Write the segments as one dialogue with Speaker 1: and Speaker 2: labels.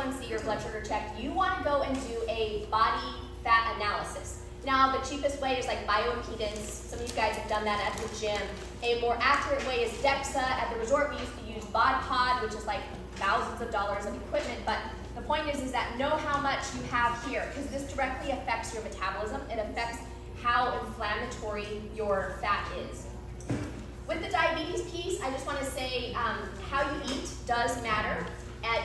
Speaker 1: A1C, your blood sugar check, you want to go and do a body fat analysis. Now, the cheapest way is like bioimpedance. Some of you guys have done that at the gym. A more accurate way is DEXA. At the resort, we used to use BodPod, which is like thousands of dollars of equipment. But the point is that know how much you have here, because this directly affects your metabolism. It affects how inflammatory your fat is. With the diabetes piece, I just want to say how you eat does matter.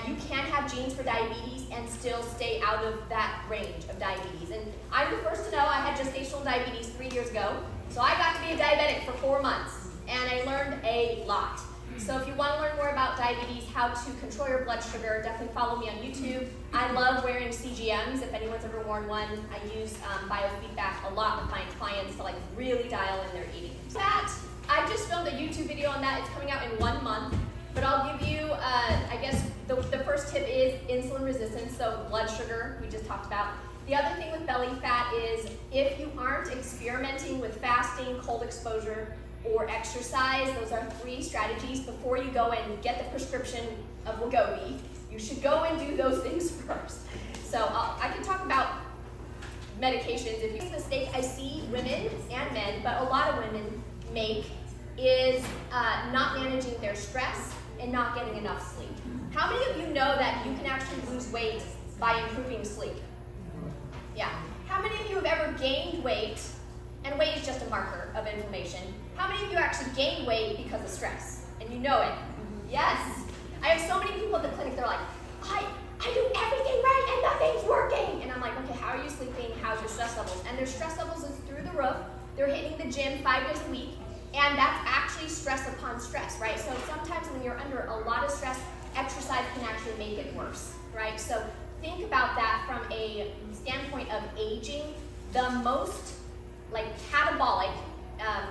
Speaker 1: You can have genes for diabetes and still stay out of that range of diabetes. And I'm the first to know I had gestational diabetes 3 years ago. So I got to be a diabetic for 4 months, and I learned a lot. So if you want to learn more about diabetes, how to control your blood sugar, definitely follow me on YouTube. I love wearing CGMs. If anyone's ever worn one, I use biofeedback a lot with my clients to like really dial in their eating. That, I just filmed a YouTube video on that. It's coming out in 1 month. But I'll give you, I guess, the first tip is insulin resistance, so blood sugar, we just talked about. The other thing with belly fat is if you aren't experimenting with fasting, cold exposure, or exercise, those are 3 strategies before you go and get the prescription of Wegovy. You should go and do those things first. So I can talk about medications. If you mistake I see women and men, but a lot of women make is not managing their stress and not getting enough sleep. How many of you know that you can actually lose weight by improving sleep? Yeah. How many of you have ever gained weight, and weight is just a marker of inflammation, how many of you actually gain weight because of stress, and you know it? Yes. I have so many people at the clinic, they're like, I do everything right and nothing's working. And I'm like, okay, how are you sleeping? How's your stress levels? And their stress levels is through the roof. They're hitting the gym 5 days a week. And that's actually stress upon stress, right? So sometimes when you're under a lot of stress, exercise can actually make it worse, right? So think about that from a standpoint of aging. The most like catabolic,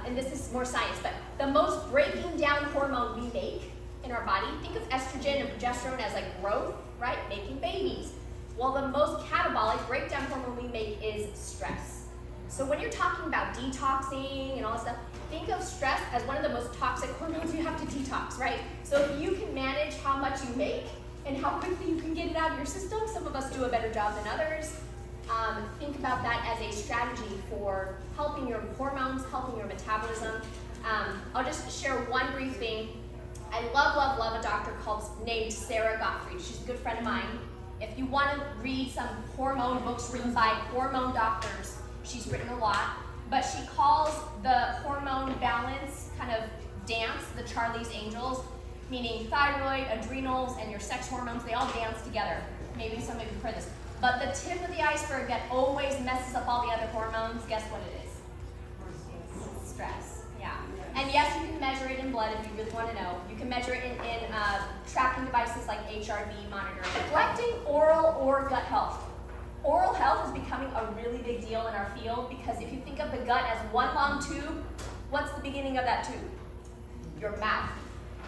Speaker 1: and this is more science, but the most breaking down hormone we make in our body, think of estrogen and progesterone as like growth, right? Making babies. Well, the most catabolic breakdown hormone we make is stress. So when you're talking about detoxing and all this stuff, think of stress as one of the most toxic hormones you have to detox, right? So if you can manage how much you make and how quickly you can get it out of your system, some of us do a better job than others. Think about that as a strategy for helping your hormones, helping your metabolism. I'll just share one brief thing. I love a doctor named Sarah Gottfried. She's a good friend of mine. If you want to read some hormone books written by hormone doctors, she's written a lot. But she calls the hormone balance kind of dance the Charlie's Angels, meaning thyroid, adrenals, and your sex hormones, they all dance together. Maybe some of you have heard this. But the tip of the iceberg that always messes up all the other hormones, guess what it is? Stress, yeah. And yes, you can measure it in blood if you really want to know. You can measure it in tracking devices like HRV monitoring. Neglecting oral or gut health. Oral health is becoming a really big deal in our field because if you think of the gut as one long tube, what's the beginning of that tube? Your mouth.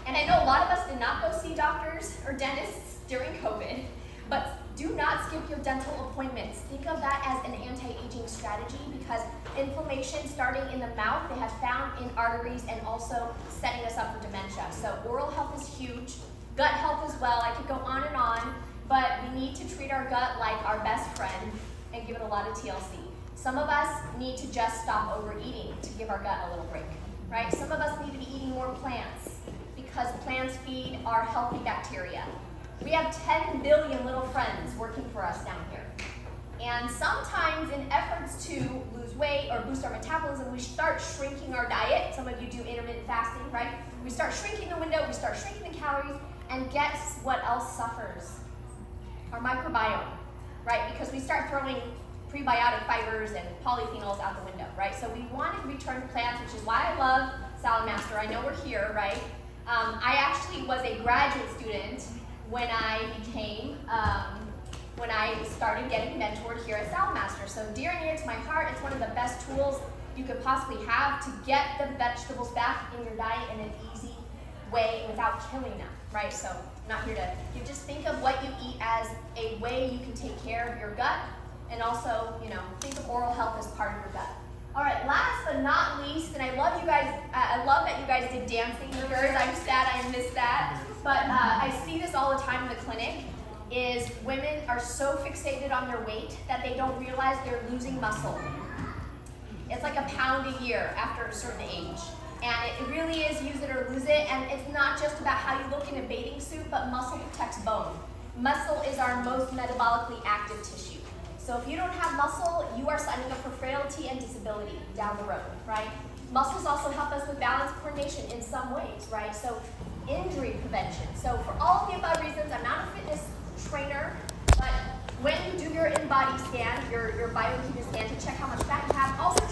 Speaker 1: And I know a lot of us did not go see doctors or dentists during COVID, but do not skip your dental appointments. Think of that as an anti-aging strategy because inflammation starting in the mouth, they have found in arteries and also setting us up for dementia. So oral health is huge, gut health as well. I could go on, but we need to treat our gut like our best friend and give it a lot of TLC. Some of us need to just stop overeating to give our gut a little break, right? Some of us need to be eating more plants because plants feed our healthy bacteria. We have 10 billion little friends working for us down here. And sometimes in efforts to lose weight or boost our metabolism, we start shrinking our diet. Some of you do intermittent fasting, right? We start shrinking the window, we start shrinking the calories, and guess what else suffers? Our microbiome, right? Because we start throwing prebiotic fibers and polyphenols out the window, right? So we want to return to plants, which is why I love Salad Master. I know we're here, right? I actually was a graduate student when I started getting mentored here at Salad Master. So dear and near to my heart, it's one of the best tools you could possibly have to get the vegetables back in your diet in an easy way without killing them, right? So I'm not here to, you just think of what you eat as a way you can take care of your gut and also, think of oral health as part of your gut. All right, last but not least, and I love you guys, I love that you guys did dancing numbers. I'm sad I missed that. But I see this all the time in the clinic. is women are so fixated on their weight that they don't realize they're losing muscle. It's like a pound a year after a certain age. And it really is use it or lose it. And it's not just about how you look in a bathing suit, but muscle protects bone. Muscle is our most metabolically active tissue. So if you don't have muscle, you are signing up for frailty and disability down the road, right? Muscles also help us with balance coordination in some ways, right? So injury prevention. So for all of the above reasons, I'm not a fitness trainer, but when you do your in-body scan, your bioimpedance scan to check how much fat you have, also